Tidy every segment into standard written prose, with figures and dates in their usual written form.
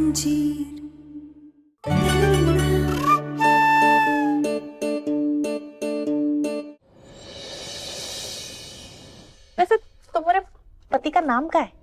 जंजीर। वैसे तुम्हारे पति का नाम क्या है?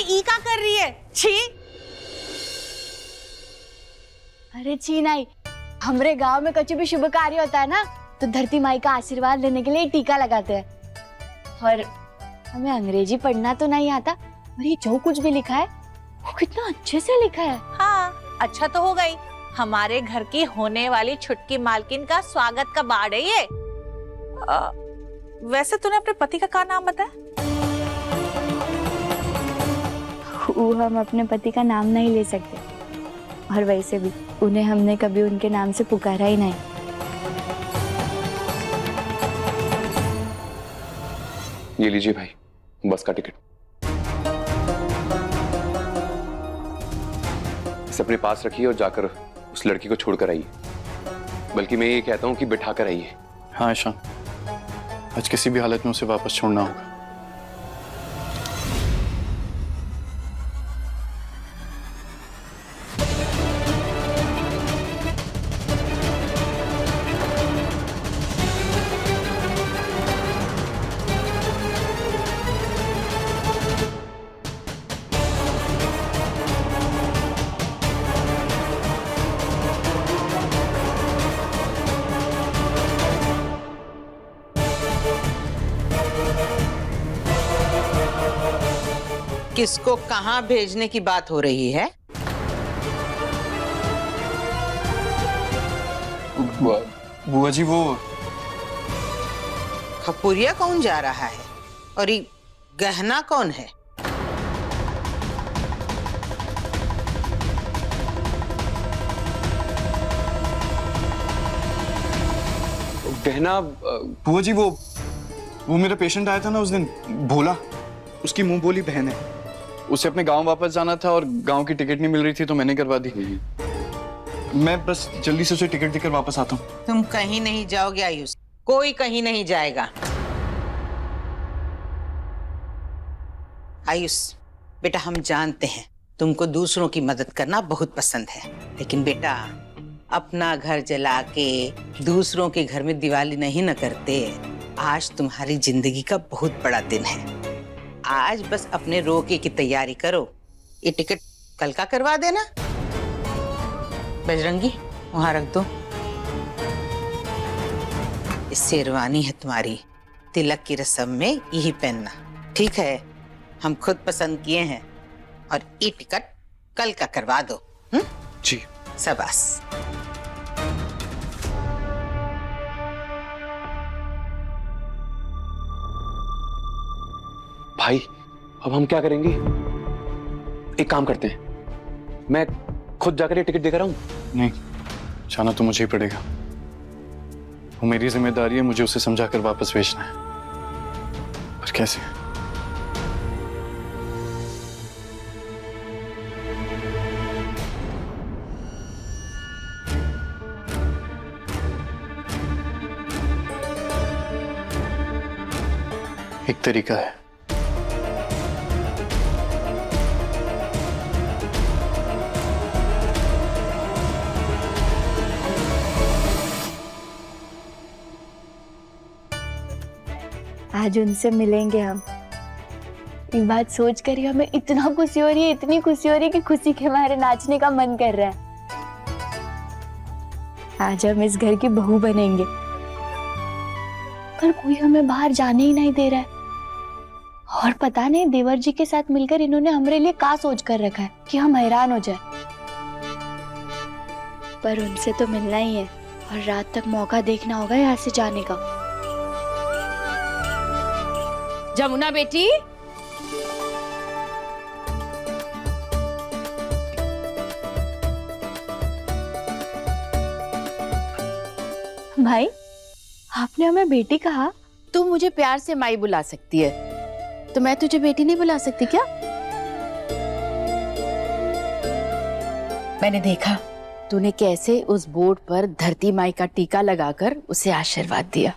ई क्या कर रही है? छी! अरे छी नहीं, हमारे गांव में कभी भी शुभ कार्य होता है ना तो धरती माई का आशीर्वाद लेने के लिए टीका लगाते हैं। और हमें अंग्रेजी पढ़ना तो नहीं आता, और ये जो कुछ भी लिखा है वो कितना अच्छे से लिखा है। हाँ, अच्छा तो हो गई। हमारे घर की होने वाली छुटकी मालकिन का स्वागत का बाड़ है ये। वैसे तूने अपने पति का क्या नाम बताया? वो हम अपने पति का नाम नहीं ले सकते, और वैसे भी उन्हें हमने कभी उनके नाम से पुकारा ही नहीं। ये लीजिए भाई, बस का टिकट। इसे अपने पास रखिए और जाकर उस लड़की को छोड़कर आइए। बल्कि मैं ये कहता हूँ कि बिठा कर आइए। हाँ ईशान, आज किसी भी हालत में उसे वापस छोड़ना होगा। किसको कहाँ भेजने की बात हो रही है? बुआ जी, वो खपुरिया कौन जा रहा है और ये गहना कौन है? गहना बुआ जी, वो मेरा पेशेंट आया था ना उस दिन, भोला, उसकी मुंह बोली बहन है। उसे अपने गांव वापस जाना था और गांव की टिकट नहीं मिल रही थी तो मैंने करवा दी। मैं बस जल्दी से उसे टिकट देकर वापस आता हूँ। तुम कहीं नहीं जाओगे आयुष, कोई कहीं नहीं जाएगा। आयुष बेटा, हम जानते हैं तुमको दूसरों की मदद करना बहुत पसंद है, लेकिन बेटा अपना घर जला के दूसरों के घर में दिवाली नहीं न करते। आज तुम्हारी जिंदगी का बहुत बड़ा दिन है। आज बस अपने रोके की तैयारी करो। ये टिकट कल का करवा देना। बजरंगी, वहां रख दो। ये शेरवानी है तुम्हारी, तिलक की रस्म में यही पहनना, ठीक है? हम खुद पसंद किए हैं, और ये टिकट कल का करवा दो। जी। शाबाश। भाई, अब हम क्या करेंगे? एक काम करते हैं, मैं खुद जाकर ये टिकट देकर आऊं। नहीं, जाना तो मुझे ही पड़ेगा। वो मेरी जिम्मेदारी है, मुझे उसे समझाकर वापस भेजना है। पर कैसे? एक तरीका है। आज उनसे मिलेंगे हम, ये बात सोच कर ही हमें इतना खुशी हो रही है, इतनी खुशी हो रही है कि खुशी के मारे नाचने का मन कर रहा है। आज हम इस घर की बहू बनेंगे, पर कोई हमें बाहर जाने ही नहीं दे रहा है। और पता नहीं देवर जी के साथ मिलकर इन्होंने हमारे लिए क्या सोच कर रखा है कि हम हैरान हो जाए। पर उनसे तो मिलना ही है और रात तक मौका देखना होगा यहाँ से जाने का। जमुना बेटी, भाई आपने हमें बेटी कहा? तू मुझे प्यार से माई बुला सकती है, तो मैं तुझे बेटी नहीं बुला सकती क्या? मैंने देखा तूने कैसे उस बोर्ड पर धरती माई का टीका लगाकर उसे आशीर्वाद दिया।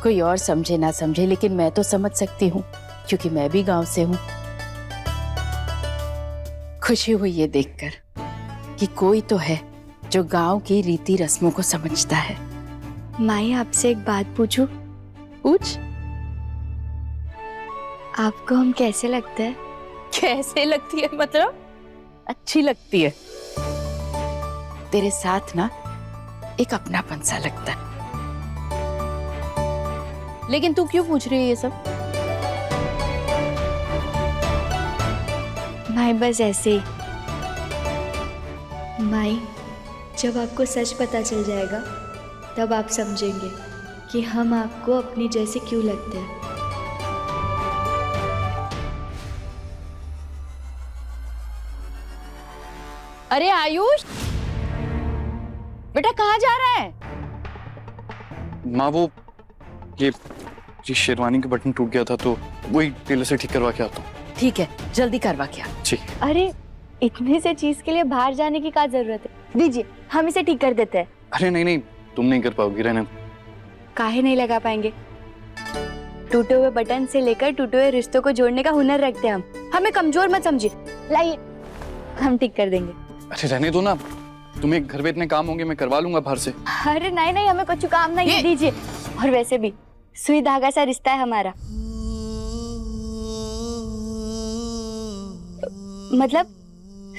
कोई और समझे ना समझे, लेकिन मैं तो समझ सकती हूँ क्योंकि मैं भी गांव से हूँ। खुशी हुई ये देखकर कि कोई तो है जो गांव की रीति रस्मों को समझता है। माई आपसे एक बात पूछूं? पूछ। आपको हम कैसे लगते हैं? कैसे लगती है मतलब? अच्छी लगती है। तेरे साथ ना एक अपनापन सा लगता है। लेकिन तू क्यों पूछ रही है ये सब? माई बस ऐसे ही। माई, जब आपको सच पता चल जाएगा तब आप समझेंगे कि हम आपको अपनी जैसे क्यों लगते हैं। अरे आयुष, बेटा कहाँ जा रहा है? माँ वो ये शेरवानी का बटन टूट गया था तो वही टेलर से ठीक करवा के आता हूँ। ठीक है, जल्दी करवा के आ। जी। अरे इतने से चीज के लिए बाहर जाने की क्या जरूरत है? दीजिए, हम इसे ठीक कर देते हैं। अरे नहीं नहीं, तुम नहीं कर पाओगी, रहने। काहे नहीं लगा पाएंगे? टूटे हुए बटन से लेकर टूटे हुए रिश्तों को जोड़ने का हुनर रखते हैं हम। हमें कमजोर मत समझिए। लाइए, हम ठीक कर देंगे। अरे रहने दो ना, तुम्हें घर में इतने काम होंगे, मैं करवा लूंगा बाहर से। अरे नहीं नहीं, हमें कुछ काम नहीं है, दीजिए। और वैसे भी सुई धागा सा रिश्ता है हमारा। मतलब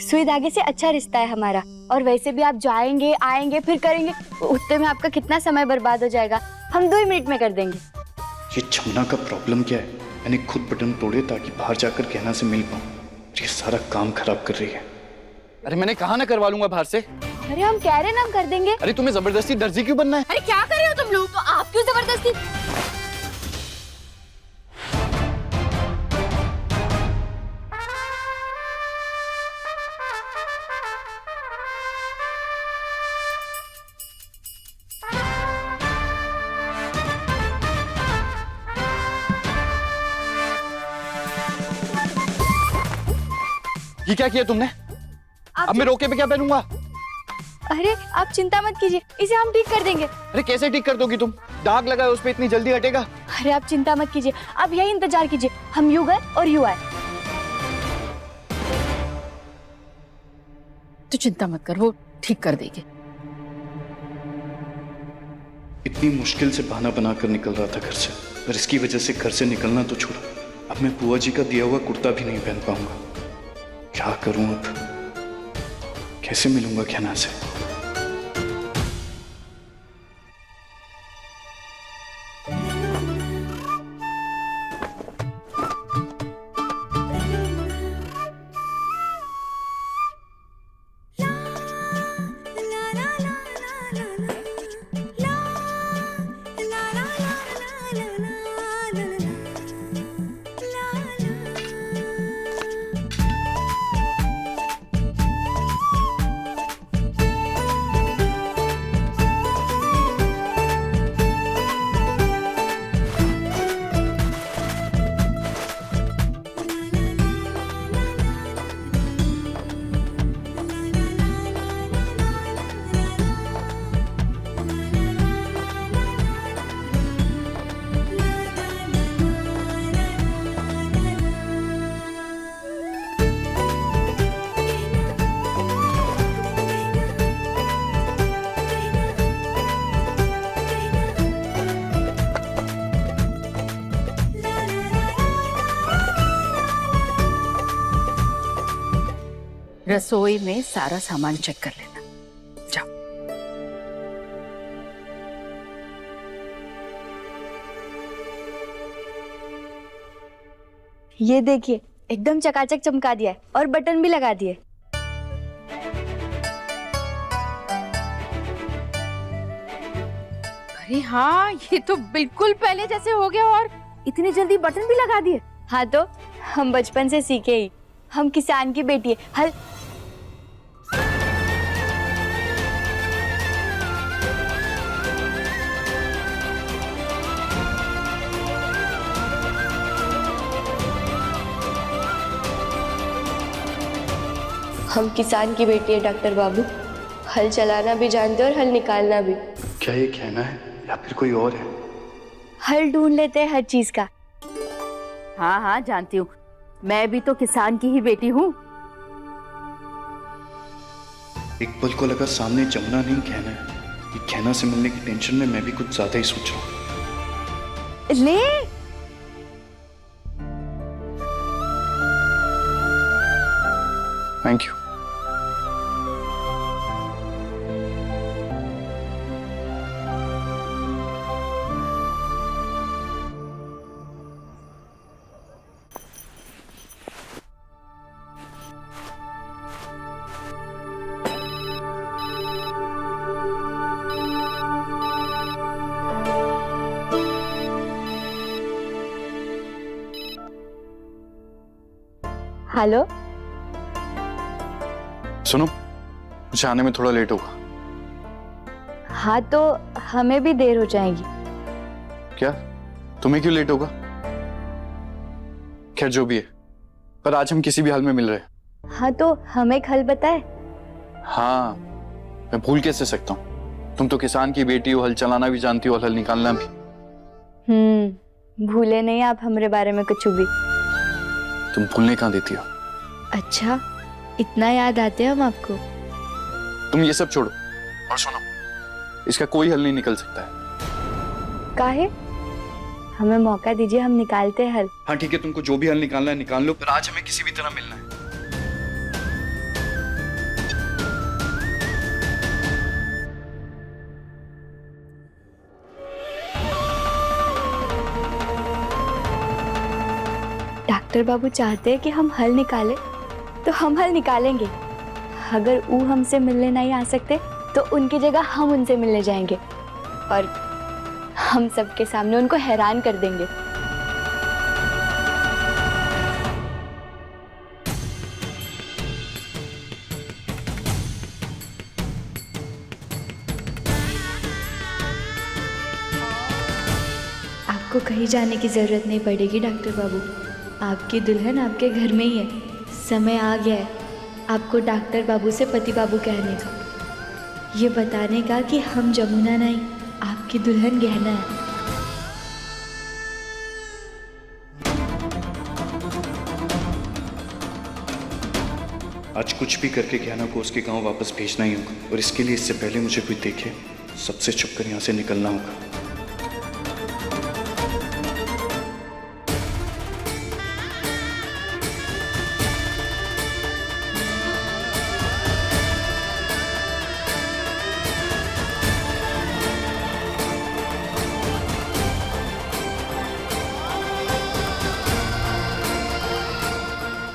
सुई धागे से अच्छा रिश्ता है हमारा। और वैसे भी आप जाएंगे आएंगे फिर करेंगे, उतने में आपका कितना समय बर्बाद हो जाएगा। हम 2 मिनट में कर देंगे। ये जमुना का प्रॉब्लम क्या है? मैंने खुद बटन तोड़े ताकि बाहर जाकर कहना से मिल पाऊं। ये सारा काम खराब कर रही है। अरे मैंने कहा ना करवा लूंगा बाहर से। अरे हम कह रहे ना हम कर देंगे। अरे तुम्हें जबरदस्ती दर्जी क्यों बनना है? अरे क्या कर रहे हो तुम लोग? तो आप क्यों जबरदस्ती? ये क्या किया तुमने? अब मैं रोके पे क्या पहनूंगा? अरे आप चिंता मत कीजिए, इसे हम ठीक कर देंगे। अरे कैसे ठीक कर दोगी तुम? दाग लगा है उस पे, इतनी जल्दी हटेगा? अरे आप चिंता मत कीजिए, आप यही इंतजार कीजिए। हम यूं गए और यूं आए। तू चिंता मत कर, वो ठीक कर देगी। इतनी मुश्किल से बहाना बनाकर निकल रहा था घर से, पर इसकी वजह से घर से निकलना तो छोड़ो, अब मैं बुआ जी का दिया हुआ कुर्ता भी नहीं पहन पाऊंगा। क्या करूं अब? कैसे मिलूंगा कहना से? रसोई में सारा सामान चेक कर लेना। जाओ। ये देखिए, एकदम चकाचक चमका दिया है और बटन भी लगा दिए। अरे हाँ, ये तो बिल्कुल पहले जैसे हो गया और इतनी जल्दी बटन भी लगा दिए। हाँ तो हम बचपन से सीखे ही, हम किसान की बेटी है। हल हम किसान की बेटी है डॉक्टर बाबू। हल चलाना भी जानते और हल निकालना भी। क्या ये कहना है या फिर कोई और है? हल ढूंढ लेते हैं हर चीज का। हाँ हाँ जानती हूँ, मैं भी तो किसान की ही बेटी हूँ। एक पल को लगा सामने जमुना नहीं कहना है। ये कहना से मिलने की टेंशन में मैं भी कुछ ज्यादा ही सोच रहा हूँ। ले थैंक यू। हेलो। सुनो, मुझे आने में थोड़ा लेट होगा। हाँ तो हमें भी देर हो जाएगी। क्या? तुम्हें क्यों लेट होगा? खैर जो भी है, पर आज हम किसी भी हाल में मिल रहे हैं। हाँ तो हमें एक हल बताए। हाँ, मैं भूल कैसे सकता हूँ? तुम तो किसान की बेटी हो, हल चलाना भी जानती हो और हल निकालना भी। भूले नहीं आप हमारे बारे में कुछ भी। तुम भूलने कहाँ देती हो? अच्छा, इतना याद आते हैं हम आपको। तुम ये सब छोड़ो और सुनो, इसका कोई हल नहीं निकल सकता है। काहे? हमें मौका दीजिए, हम निकालते हैं हल। हाँ ठीक है, तुमको जो भी हल निकालना है निकाल लो, पर आज हमें किसी भी तरह मिलना है। डॉक्टर बाबू चाहते हैं कि हम हल निकालें, तो हम हल निकालेंगे। अगर वो हमसे मिलने नहीं आ सकते तो उनकी जगह हम उनसे मिलने जाएंगे और हम सबके सामने उनको हैरान कर देंगे। आपको कहीं जाने की जरूरत नहीं पड़ेगी डॉक्टर बाबू। आपकी दुल्हन आपके घर में ही है। समय आ गया है आपको डॉक्टर बाबू से पति बाबू कहने का, ये बताने का कि हम जमुना नहीं, आपकी दुल्हन गहना है। आज कुछ भी करके गहना को उसके गांव वापस भेजना ही होगा, और इसके लिए इससे पहले मुझे कोई देखे सबसे छुपकर यहाँ से निकलना होगा।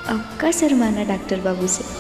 आपका शर्माना डॉक्टर बाबू से।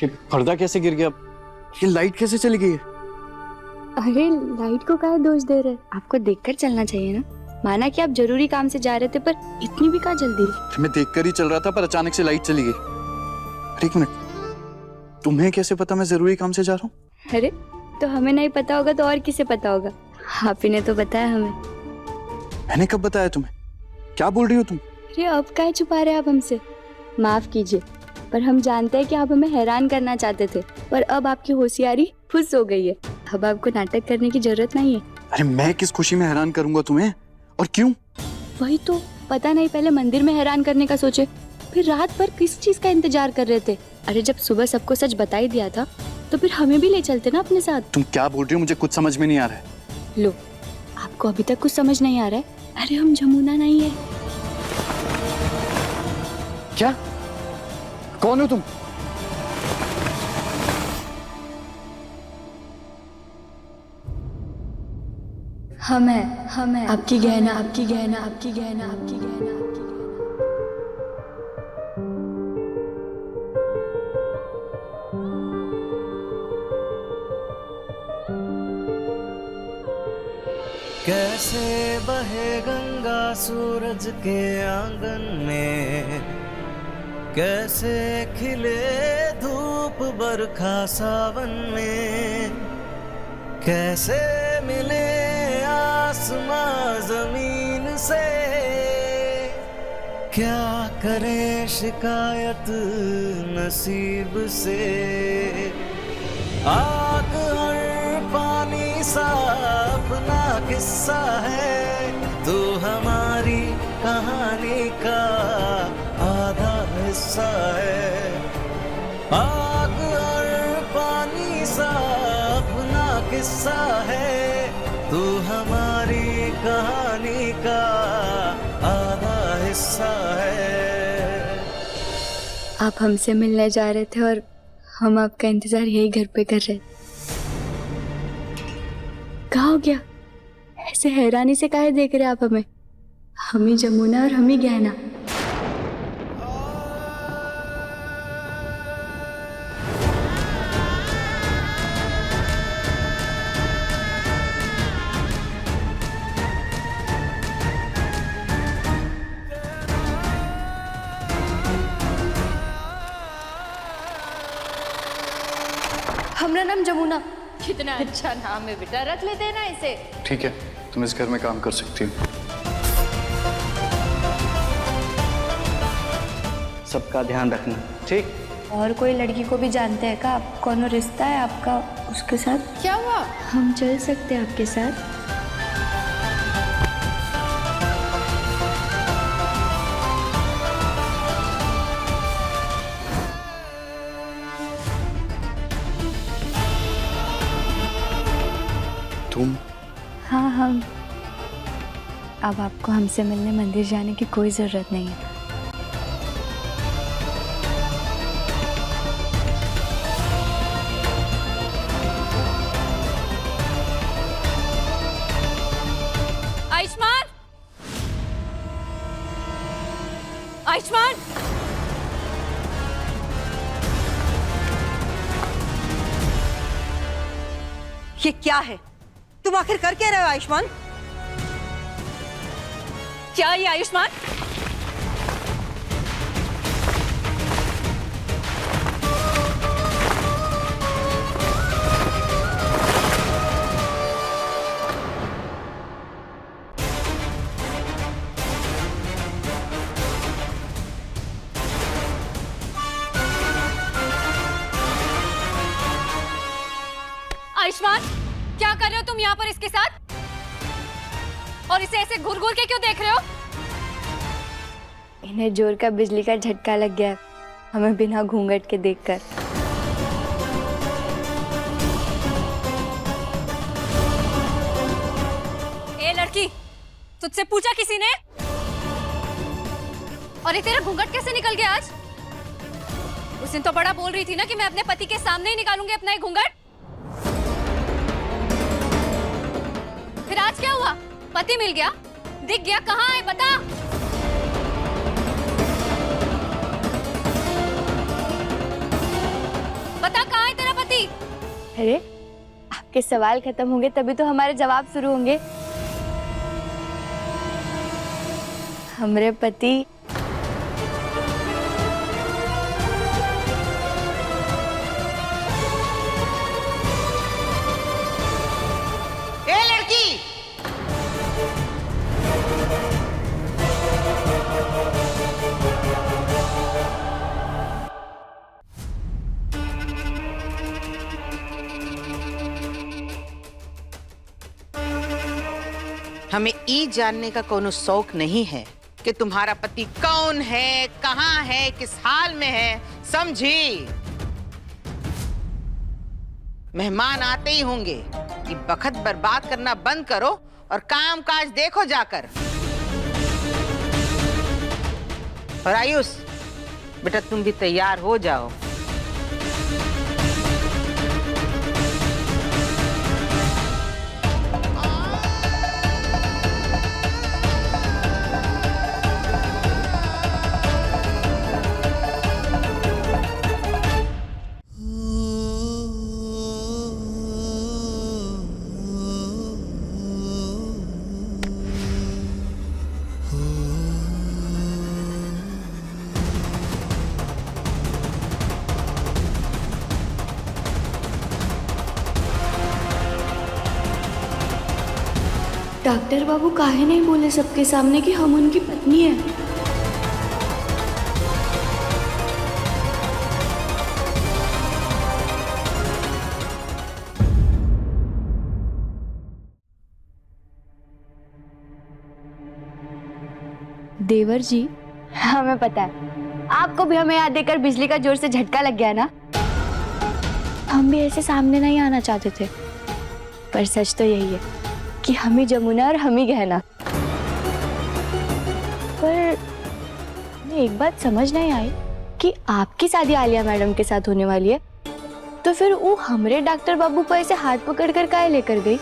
ये पर्दा कैसे गिर गया? ये लाइट कैसे चली गई है? अरे लाइट को काहे दोष दे रहे? आपको देखकर चलना चाहिए ना। माना कि आप जरूरी काम से जा रहे थे, पर इतनी भी क्या जल्दी? मैं देखकर ही चल रहा था, पर अचानक से लाइट चली गई। अरे एक मिनट, तुम्हें कैसे पता मैं जरूरी काम से जा रहा हूँ? अरे तो हमें नहीं पता होगा तो और किसे पता होगा? आप ही ने तो बताया हमें। मैंने कब बताया तुम्हें? क्या बोल रही हो तुम? अरे अब काहे छुपा रहे आप हमसे? माफ कीजिए, पर हम जानते हैं कि आप हमें हैरान करना चाहते थे, पर अब आपकी होशियारी फुस हो गई है। अब आपको नाटक करने की जरूरत नहीं है। अरे मैं किस खुशी में हैरान करूंगा तुम्हें, और क्यों? वही तो पता नहीं, पहले मंदिर में हैरान करने का सोचे, फिर रात भर किस चीज का इंतजार कर रहे थे। अरे जब सुबह सबको सच बता ही दिया था तो फिर हमें भी ले चलते ना अपने साथ। तुम क्या बोल रही हो? मुझे कुछ समझ में नहीं आ रहा है। लो, आपको अभी तक कुछ समझ नहीं आ रहा है? अरे हम जमुना नहीं है। क्या? कौन हो तुम? हम है आपकी गहना, आपकी गहना, आपकी गहना, आपकी गहना, आपकी गहना। कैसे बहे गंगा सूरज के आंगन में, कैसे खिले धूप बरखा सावन में, कैसे मिले आसमां जमीन से, क्या करे शिकायत नसीब से। आग और पानी सा अपना किस्सा है, तू हमारी कहानी का आधा हिस्सा है। आग और पानी सा अपना किस्सा है, तू हमारी कहानी का आधा हिस्सा है। आप हमसे मिलने जा रहे थे और हम आपका इंतजार यही घर पे कर रहे। क्या हो गया? ऐसे हैरानी से काहे देख रहे आप हमें? हम ही जमुना और हम ही गहना। हमारा नाम जमुना। कितना अच्छा नाम है बेटा, रख लेते हैं ना इसे। ठीक है, तुम इस घर में काम कर सकती हो। सबका ध्यान रखना, ठीक? और कोई लड़की को भी जानते हैं का? आप कौन रिश्ता है आपका उसके साथ? क्या हुआ? हम चल सकते हैं आपके साथ? तुम? हाँ हम। अब आपको हमसे मिलने मंदिर जाने की कोई जरूरत नहीं है। आयुष्मान, आयुष्मान, ये क्या है? तुम आखिर कर क्या रहे हो आयुष्मान? क्या ये आयुष्मान? आयुष्मान, क्या कर रहे हो तुम यहाँ पर इसके साथ? और इसे ऐसे घूर घूर के क्यों देख रहे हो? इन्हें जोर का बिजली का झटका लग गया हमें बिना घूंघट के देखकर। ए लड़की, तुझसे पूछा किसी ने? और ये तेरा घूंघट कैसे निकल गया आज? उस दिन तो बड़ा बोल रही थी ना कि मैं अपने पति के सामने ही निकालूंगी अपना ये घूंघट। फिर आज क्या हुआ? पति मिल गया, दिख गया, कहाँ है बता? अरे आपके सवाल खत्म होंगे तभी तो हमारे जवाब शुरू होंगे। हमरे पति ए लड़की, हमें ई जानने का कोनो शौक नहीं है कि तुम्हारा पति कौन है, कहाँ है, किस हाल में है, समझी? मेहमान आते ही होंगे कि वक्त बर्बाद करना बंद करो और काम काज देखो जाकर। और आयुष बेटा, तुम भी तैयार हो जाओ। डॉक्टर बाबू काहे नहीं बोले सबके सामने कि हम उनकी पत्नी है? देवर जी, हमें पता है आपको भी हमें याद देकर बिजली का जोर से झटका लग गया ना। हम भी ऐसे सामने नहीं आना चाहते थे, पर सच तो यही है कि हम ही जमुना और हम ही गहना। पर हमें एक बात समझ नहीं आई कि आपकी शादी आलिया मैडम के साथ होने वाली है, तो फिर वो हमरे डॉक्टर बाबू को ऐसे हाथ पकड़कर काहे लेकर गई?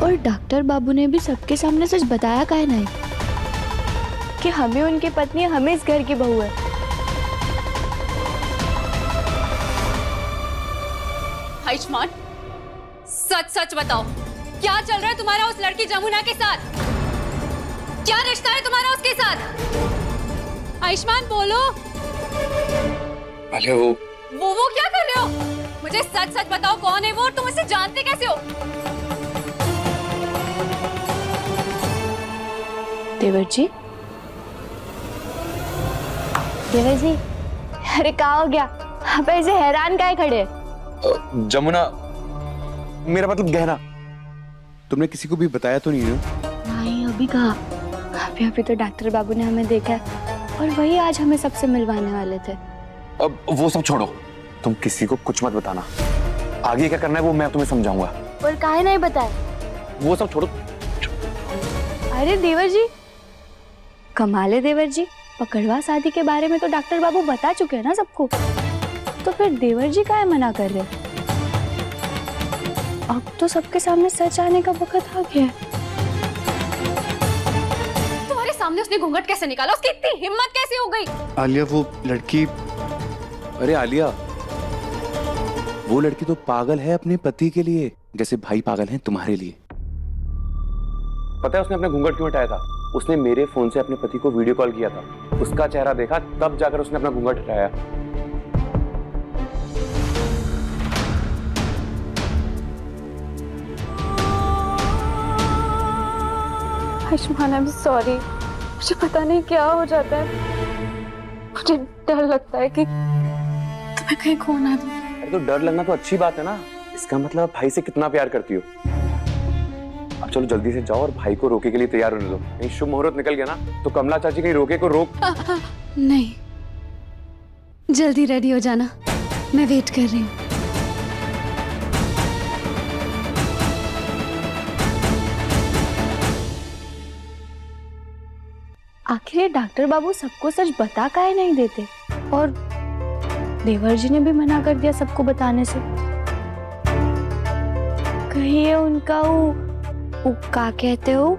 और डॉक्टर बाबू ने भी सबके सामने सच बताया काहे नहीं कि हमें उनकी पत्नी, हमें इस घर की बहू है? आयुष्मान, सच सच बताओ, क्या चल रहा है तुम्हारा उस लड़की जमुना के साथ? क्या रिश्ता है तुम्हारा उसके साथ? आयुष्मान बोलो। आलिया, वो क्या कर रहे हो? मुझे सच सच बताओ, कौन है वो और तुम उसे जानते कैसे हो? देवर जी, देवर जी, अरे क्या हो गया? आप ऐसे हैरान काहे खड़े? जमुना, मेरा मतलब गहना। तुमने किसी को भी बताया तो नहीं ना? नहीं, अभी कहा। अभी तो डॉक्टर बाबू ने हमें देखा है और वही आज हमें सबसे मिलवाने वाले थे। अब वो सब छोड़ो, तुम किसी को कुछ मत बताना। आगे क्या करना है वो मैं तुम्हें समझाऊंगा। और काहे नहीं बताए? वो सब छोड़ो। अरे देवर जी, कमाल है देवर जी, पकड़वा शादी के बारे में तो डॉक्टर बाबू बता चुके हैं ना सबको, तो फिर देवर जी काहे मना कर रहे? अब तो सबके सामने सच आने का वक्त आ गया है। तुम्हारे सामने उसने घूंघट कैसे निकाला? उसकी इतनी हिम्मत कैसे हो गई? आलिया, वो लड़की। अरे आलिया, वो लड़की तो पागल है अपने पति के लिए, जैसे भाई पागल हैं तुम्हारे लिए। पता है उसने अपना घूंघट क्यों हटाया था? उसने मेरे फोन से अपने पति को वीडियो कॉल किया था, उसका चेहरा देखा, तब जाकर उसने अपना घूंघट हटाया। आयुष्मान, आई एम सॉरी, मुझे पता नहीं क्या हो जाता है। मुझे डर लगता है कि तुम्हें कहीं खो ना दूं। अरे तो डर लगना तो अच्छी बात है ना, इसका मतलब आप भाई से कितना प्यार करती हो। अब चलो जल्दी से जाओ और भाई को रोके के लिए तैयार होने दो। कहीं शुभ मुहूर्त निकल गया ना तो कमला चाची कहीं रोके को रोक। नहीं, जल्दी रेडी हो जाना, मैं वेट कर रही हूँ। आखिर डॉक्टर बाबू सबको सच बता काहे नहीं देते? और देवर जी ने भी मना कर दिया सबको बताने से। कहीं ये उनका वो क्या कहते हो,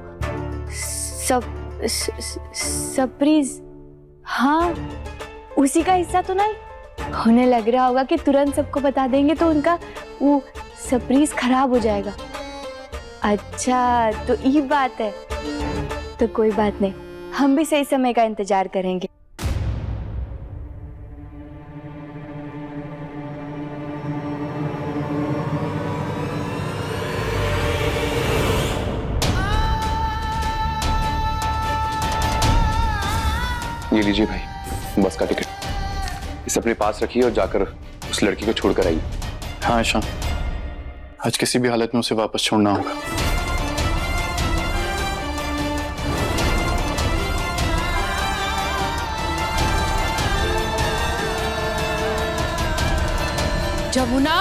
सरप्राइज। हाँ, उसी का हिस्सा तो नहीं। उन्हें लग रहा होगा कि तुरंत सबको बता देंगे तो उनका वो सरप्राइज खराब हो जाएगा। अच्छा, तो ये बात है। तो कोई बात नहीं, हम भी सही समय का इंतजार करेंगे। ये लीजिए भाई, बस का टिकट। इसे अपने पास रखिए और जाकर उस लड़की को छोड़कर आइए। हाँ ईशान, आज किसी भी हालत में उसे वापस छोड़ना होगा। जमुना,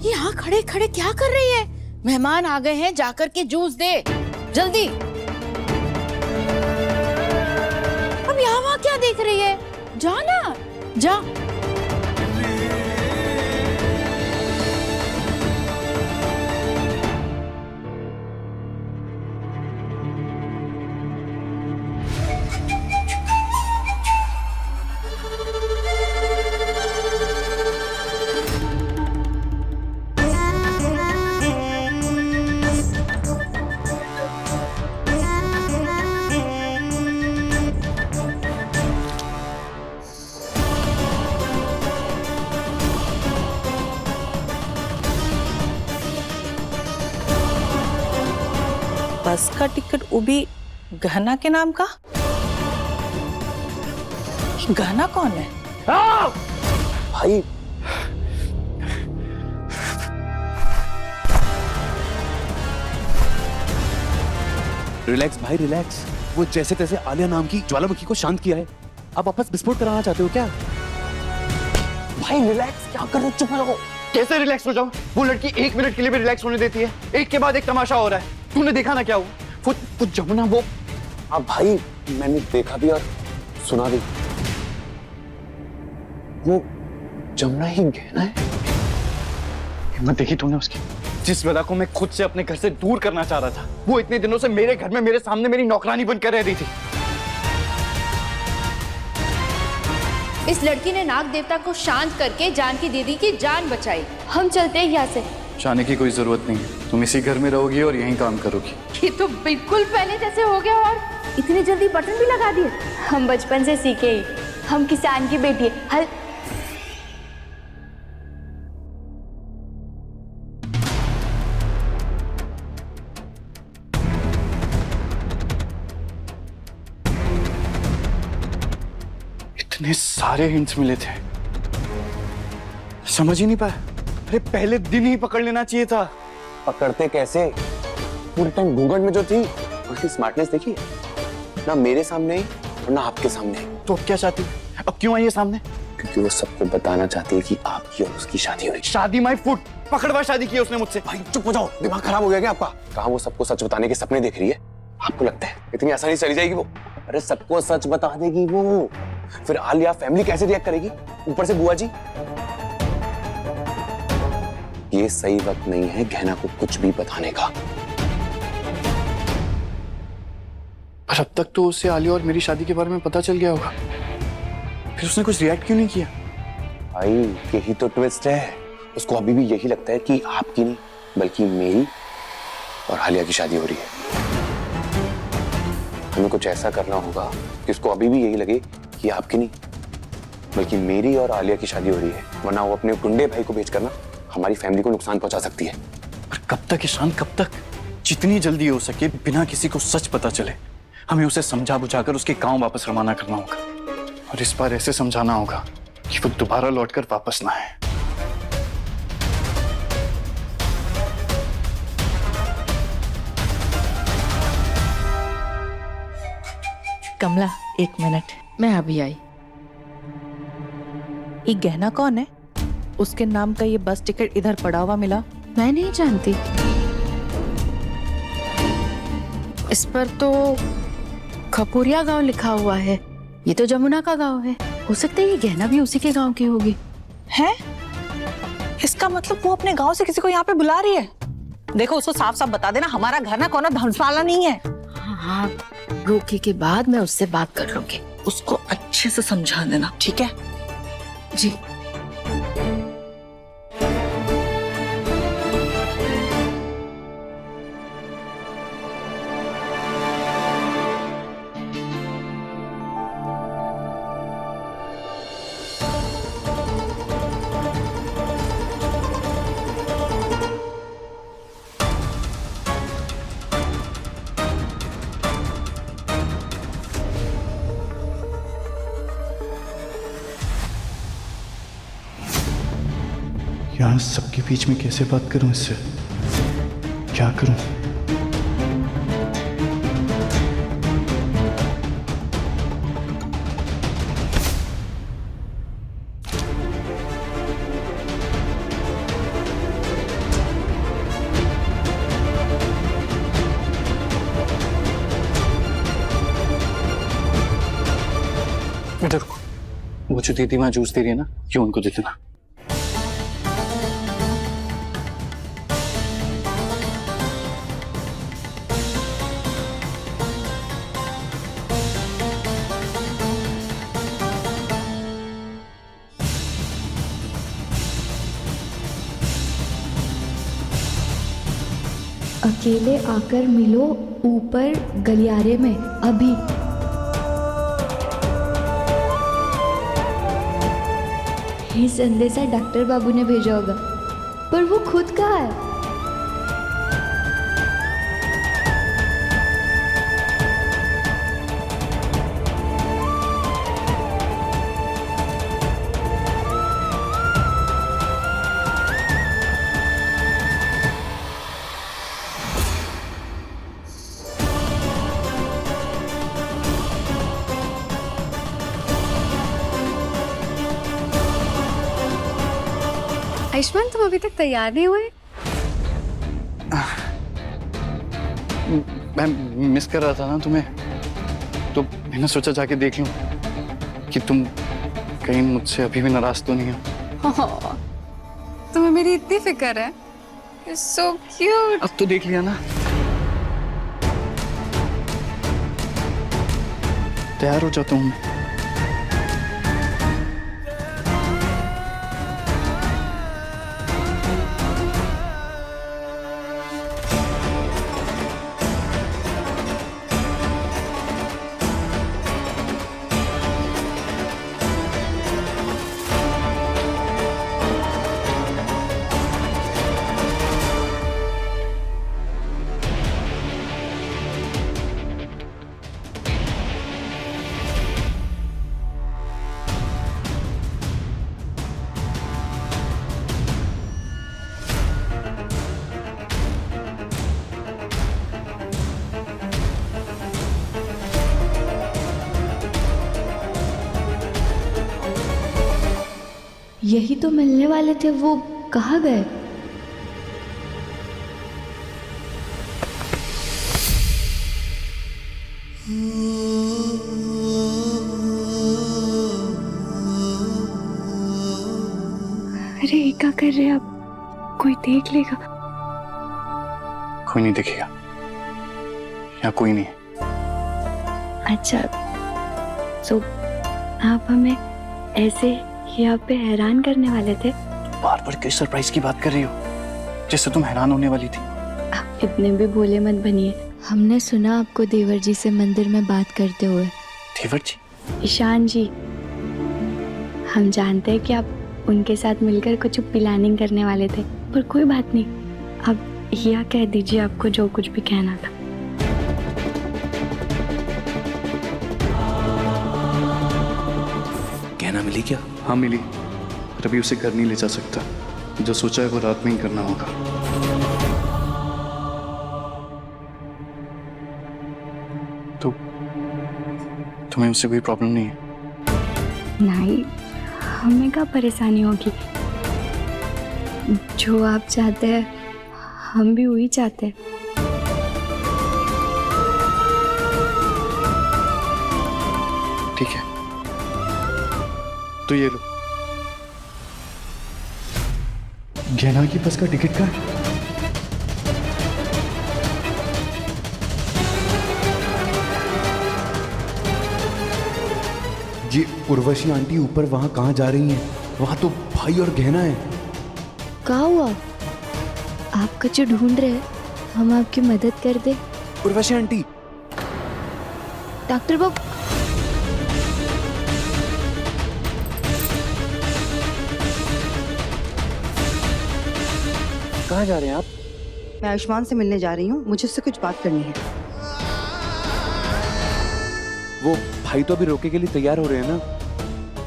यहाँ खड़े खड़े क्या कर रही है? मेहमान आ गए हैं, जाकर के जूस दे जल्दी। अब यहाँ वहाँ क्या देख रही है? जा ना, जा। बस का टिकट, वो भी गहना के नाम का? गहना कौन है? भाई रिलैक्स भाई, रिलैक्स। वो जैसे तैसे आलिया नाम की ज्वालामुखी को शांत किया है, अब वापस विस्फोट कराना चाहते हो क्या? भाई रिलैक्स क्या कर रहे हो? चुप रहो। कैसे रिलैक्स हो जाओ? वो लड़की 1 मिनट के लिए भी रिलैक्स होने देती है? एक के बाद एक तमाशा हो रहा है। तूने देखा ना क्या हुआ? वो जमुना, वो अब भाई मैंने देखा भी और सुना भी। वो जमुना ही गहना है। हिम्मत देखी तूने उसकी? जिस वजह को मैं खुद से अपने घर से दूर करना चाह रहा था, वो इतने दिनों से मेरे घर में मेरे सामने मेरी नौकरानी बनकर रह रही थी। इस लड़की ने नाग देवता को शांत करके जानकी दीदी की जान बचाई। हम चलते हैं यहाँ से। जाने की कोई जरूरत नहीं है, तुम इसी घर में रहोगी और यहीं काम करोगी। ये तो बिल्कुल पहले जैसे हो गया, और इतनी जल्दी बटन भी लगा दिए। हम बचपन से सीखे ही, हम किसान की बेटी है। हल इतने सारे हिंट्स मिले थे, समझ ही नहीं पाया। अरे पहले दिन ही पकड़ लेना चाहिए था। पकड़ते कैसे? पूरे टाइम घूंघट में जो थी, उसकी स्मार्टनेस देखी ना, मेरे सामने और ना आपके सामने। तो अब क्या चाहती? अब क्यों आई है सामने? क्योंकि वो सबको बताना चाहती है कि आपकी और उसकी शादी हो रही है। शादी माय फुट, पकड़वा शादी की उसने मुझसे। भाई चुप हो जाओ, दिमाग खराब हो गया क्या आपका? कहा वो सबको सच बताने के सपने देख रही है? आपको लगता है इतनी आसानी से चली जाएगी वो? अरे सबको सच बता देगी वो, फिर आलिया फैमिली कैसे रिएक्ट करेगी? ऊपर से बुआ जी। ये सही वक्त नहीं है गहना को कुछ भी बताने का। पर अब तक तो उसे आलिया और मेरी शादी के बारे में पता चल गया होगा, फिर उसने कुछ रिएक्ट क्यों नहीं किया? भाई यही तो ट्विस्ट है। उसको अभी भी यही लगता है कि आपकी नहीं बल्कि मेरी और आलिया की शादी हो रही है। हमें कुछ ऐसा करना होगा कि उसको अभी भी यही लगे कि आपकी नहीं बल्कि मेरी और आलिया की शादी हो रही है, वरना वो अपने गुंडे भाई को भेजकर ना हमारी फैमिली को नुकसान पहुंचा सकती है। पर कब तक ईशान, कब तक? जितनी जल्दी हो सके बिना किसी को सच पता चले हमें उसे समझा बुझाकर उसके गांव वापस रवाना करना होगा, और इस बार ऐसे समझाना होगा कि वो दोबारा लौटकर वापस ना आए। कमला, 1 मिनट। मैं अभी आई। ये गहना कौन है? उसके नाम का ये बस टिकट इधर पड़ा हुआ मिला। मैं नहीं जानती, इस पर तो खपुरिया गांव लिखा हुआ है। ये तो जमुना का गांव है, हो सकता है ये गहना भी उसी के गांव की होगी। है? इसका मतलब वो अपने गांव से किसी को यहाँ पे बुला रही है। देखो उसको साफ साफ बता देना, हमारा घर ना कोनो धर्मशाला नहीं है। हाँ, रोके के बाद मैं उससे बात कर लूंगी। उसको अच्छे से समझा देना, ठीक है? जी। यहाँ सबके बीच में कैसे बात करूं इससे? क्या करूं? बेटा रुको, वो जो दीदी माँ जूस दे रही है ना, क्यों उनको दे देना। अकेले आकर मिलो ऊपर गलियारे में अभी। ये संदेशा डॉक्टर बाबू ने भेजा होगा, पर वो खुद कहाँ है? आयुष्मान, तुम अभी तक तैयार नहीं हुए? मैं मिस कर रहा था ना तुम्हें, तो मैंने सोचा जाके देख लूं कि तुम कहीं मुझसे अभी भी नाराज तो नहीं हो। तुम्हें मेरी इतनी फिक्र है? So cute. अब तो देख लिया ना। तैयार हो जाता हूँ मैं। यही तो मिलने वाले थे, वो कहाँ गए? अरे ये क्या कर रहे हैं आप? कोई देख लेगा। कोई नहीं देखेगा, यहाँ कोई नहीं। अच्छा, तो आप हमें ऐसे यहाँ पे हैरान करने वाले थे? बार बार किस सरप्राइज की बात कर रही हो जिससे तुम हैरान होने वाली थी? आप इतने भी भोले मत बनिए। हमने सुना आपको देवर जी से मंदिर में बात करते हुए। देवर जी? ईशान जी, हम जानते हैं कि आप उनके साथ मिलकर कुछ प्लानिंग करने वाले थे, पर कोई बात नहीं, आप यह कह दीजिए आपको जो कुछ भी कहना था। कहना मिली क्या? हाँ मिली, पर अभी उसे घर नहीं ले जा सकता। जो सोचा है वो रात में ही करना होगा। तो तुम्हें उससे कोई प्रॉब्लम नहीं है? नहीं, हमें क्या परेशानी होगी। जो आप चाहते हैं हम भी वही चाहते हैं। ठीक है, तो ये लो। गहना की बस का टिकट का ये उर्वशी आंटी ऊपर वहां कहाँ जा रही हैं? वहां तो भाई और गहना है। कहाँ हुआ? आप कच्चू ढूंढ रहे हैं, हम आपकी मदद कर दे। उर्वशी आंटी, डॉक्टर बाबू, कहाँ जा रहे हैं आप? मैं आयुष्मान से मिलने जा रही हूँ, मुझे उससे कुछ बात करनी है। वो भाई तो अभी रोके के लिए तैयार हो रहे हैं ना?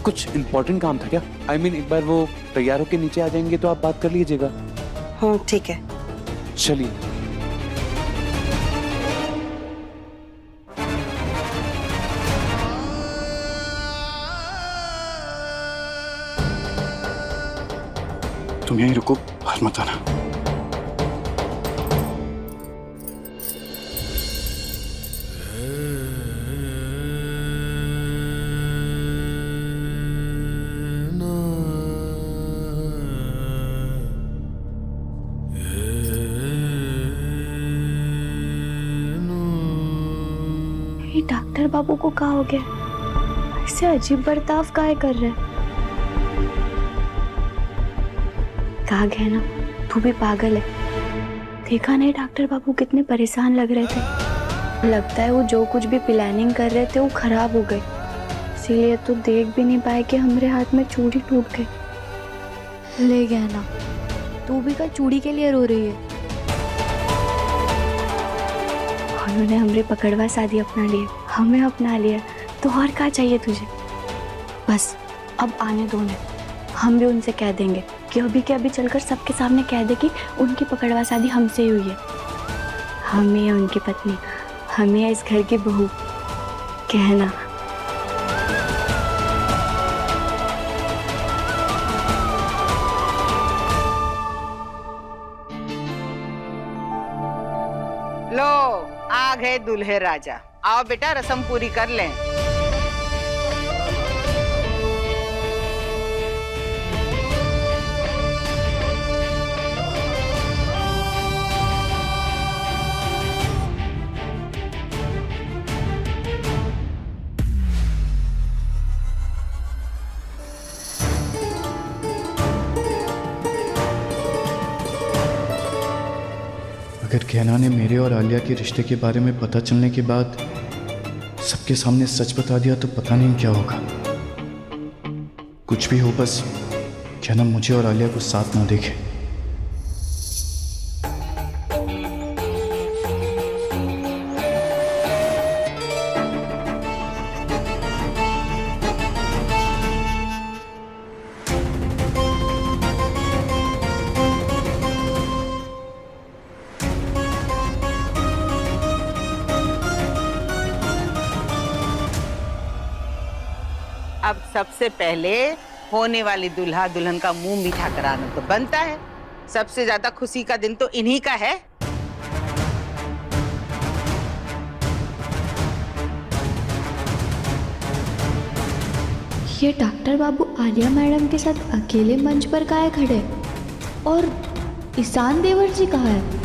कुछ इम्पोर्टेंट काम था क्या? I mean, एक बार वो तैयार होके नीचे आ जाएंगे तो आप बात कर लीजिएगा। हाँ ठीक है। चलिए। तुम यहीं रुको, बाहर मत आना। ये डॉक्टर बाबू को क्या हो गया? ऐसे अजीब बर्ताव काहे कर रहे? कहा गया ना, तू भी पागल है। देखा नहीं डॉक्टर बाबू कितने परेशान लग रहे थे। लगता है वो जो कुछ भी प्लानिंग कर रहे थे वो खराब हो गई, इसीलिए तो देख भी नहीं पाए कि हमारे हाथ में चूड़ी टूट गई। ले गया ना, तू भी का चूड़ी के लिए रो रही है। उन्होंने हमरे पकड़वा शादी अपना लिए, हमें अपना लिया, तो और क्या चाहिए तुझे? बस अब आने दो उन्हें, हम भी उनसे कह देंगे कि अभी के अभी चलकर सबके सामने कह दे कि उनकी पकड़वा शादी हमसे ही हुई है। हम ही है उनकी पत्नी, हम ही है इस घर की बहू। कहना। लो, आ गए दूल्हे राजा। आओ बेटा, रस्म पूरी कर लें। अगर कहना ने मेरे और आलिया के रिश्ते के बारे में पता चलने के बाद सबके सामने सच बता दिया तो पता नहीं क्या होगा। कुछ भी हो, बस कहना मुझे और आलिया को साथ ना देखे। अब सबसे पहले होने वाली दुल्हा दुल्हन का मुंह मीठा कराना तो बनता है। सबसे ज्यादा खुशी का दिन तो इन्हीं का है। ये डॉक्टर बाबू आलिया मैडम के साथ अकेले मंच पर काहे खड़े? और ईशान देवर जी कहाँ है?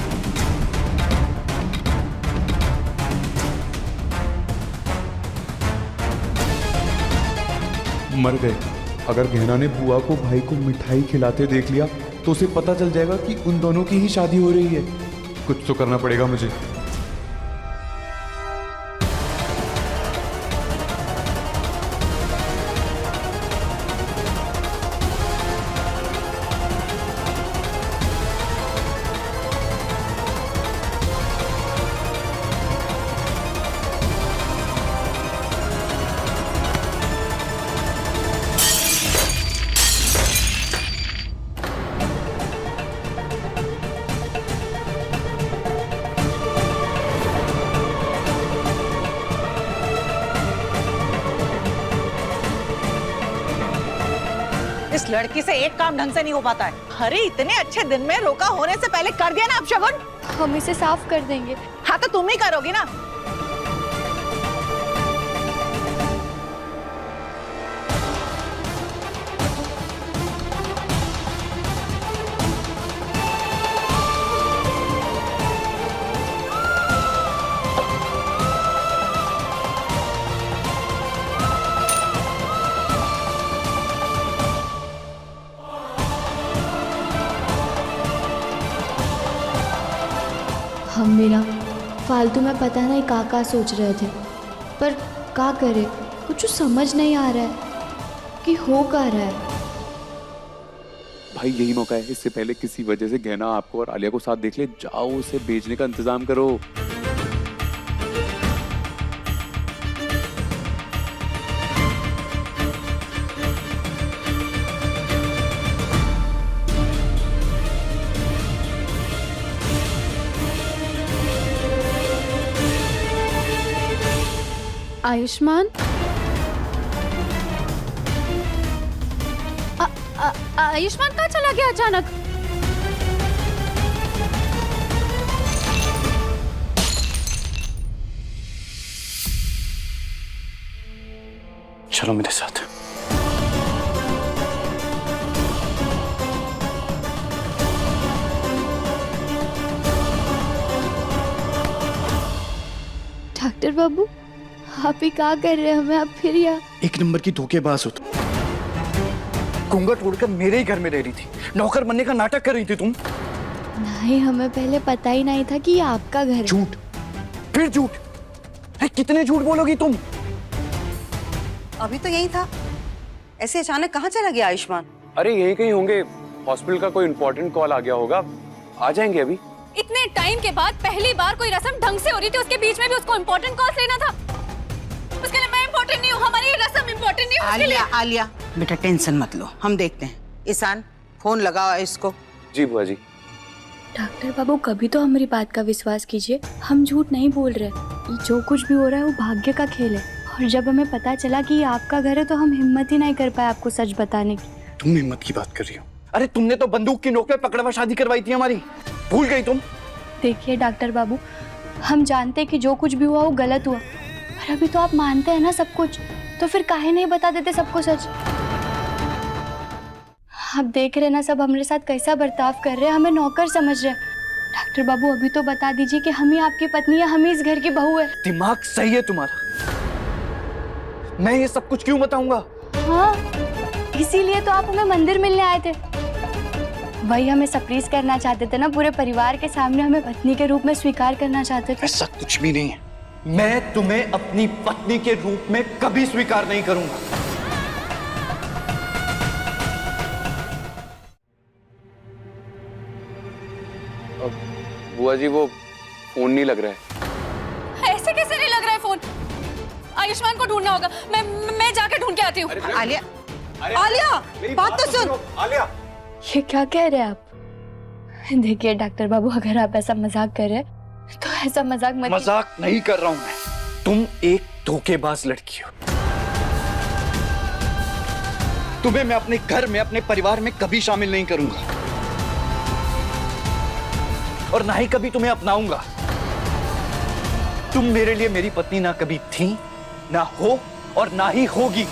मर गए। अगर गहना ने बुआ को भाई को मिठाई खिलाते देख लिया तो उसे पता चल जाएगा कि उन दोनों की ही शादी हो रही है। कुछ तो करना पड़ेगा मुझे। इस लड़की से एक काम ढंग से नहीं हो पाता है। अरे इतने अच्छे दिन में रोका होने से पहले कर दिया ना अपशगुन। हम इसे साफ कर देंगे। हाँ तो तुम ही करोगी ना। हम भी ना फालतू में पता नहीं का सोच रहे थे, पर का करे कुछ समझ नहीं आ रहा है कि हो का रहा है। भाई यही मौका है, इससे पहले किसी वजह से गहना आपको और आलिया को साथ देख ले, जाओ उसे बेचने का इंतजाम करो। आयुष्मान, आयुष्मान कहाँ चला गया अचानक? चलो मेरे साथ। डॉक्टर बाबू, आप ही क्या कर रहे हैं? हमें आप फिर यहाँ एक नंबर की धोखेबाज हो तुम। घूंघट उड़कर मेरे ही घर में रह रही थी, नौकर बनने का नाटक कर रही थी तुम। नहीं, हमें पहले पता ही नहीं था कि ये आपका घर है। झूठ, फिर झूठ। अरे कितने झूठ बोलोगी तुम? अभी तो यही था, ऐसे अचानक कहाँ चला गया आयुष्मान? अरे यहीं कहीं होंगे, हॉस्पिटल का कोई इंपॉर्टेंट कॉल आ गया होगा, आ जाएंगे अभी। इतने टाइम के बाद पहली बार कोई रस्म ढंग से हो रही थी, उसके बीच में भी उसको इम्पोर्टेंट कॉल लेना था। उसके लिए मैं इम्पोर्टेंट नहीं हूँ, हमारी ये रस्म इम्पोर्टेंट नहीं है उसके लिए। आलिया बेटा टेंशन मत लो, हम देखते हैं। ईशान फोन लगाओ इसको। जी बुआ जी। डॉक्टर बाबू, कभी तो हमारी बात का विश्वास कीजिए, हम झूठ नहीं बोल रहे। ये जो कुछ भी हो रहा है वो भाग्य का खेल है, और जब हमें पता चला कि ये आपका घर है तो हम हिम्मत ही नहीं कर पाए आपको सच बताने की। तुम हिम्मत की बात कर रही हो? अरे तुमने तो बंदूक की नोक पे पकड़वा शादी करवाई थी हमारी, भूल गई तुम? देखिए डॉक्टर बाबू, हम जानते हैं कि जो कुछ भी हुआ वो गलत हुआ, पर अभी तो आप मानते हैं ना सब कुछ, तो फिर काहे नहीं बता देते सबको सच? आप देख रहे ना सब हमारे साथ कैसा बर्ताव कर रहे हैं, हमें नौकर समझ रहे हैं। डॉक्टर बाबू, अभी तो बता दीजिए कि हम ही आपकी पत्नी है, हम ही इस घर की बहू है। दिमाग सही है तुम्हारा, मैं ये सब कुछ क्यों बताऊंगा? हाँ, इसीलिए तो आप हमें मंदिर मिलने आए थे। वही हमें सरप्राइज करना चाहते थे ना, पूरे परिवार के सामने हमें पत्नी के रूप में स्वीकार करना चाहते थे। ऐसा कुछ भी नहीं है, मैं तुम्हें अपनी पत्नी के रूप में कभी स्वीकार नहीं करूंगा। बुआ जी वो फोन नहीं लग रहा है। ऐसे कैसे नहीं लग रहा है फोन? आयुष्मान को ढूंढना होगा, मैं जाके ढूंढ के आती हूँ। आलिया, आलिया बात तो सुन। आलिया, ये क्या कह रहे हैं आप? देखिए डॉक्टर बाबू, अगर आप ऐसा मजाक कर रहे हैं तो ऐसा मजाक मत। मजाक नहीं कर रहा हूं मैं, तुम एक धोखेबाज लड़की हो। तुम्हें मैं अपने घर में, अपने परिवार में कभी शामिल नहीं करूंगा, और ना ही कभी तुम्हें अपनाऊंगा। तुम मेरे लिए मेरी पत्नी ना कभी थी, ना हो, और ना ही होगी।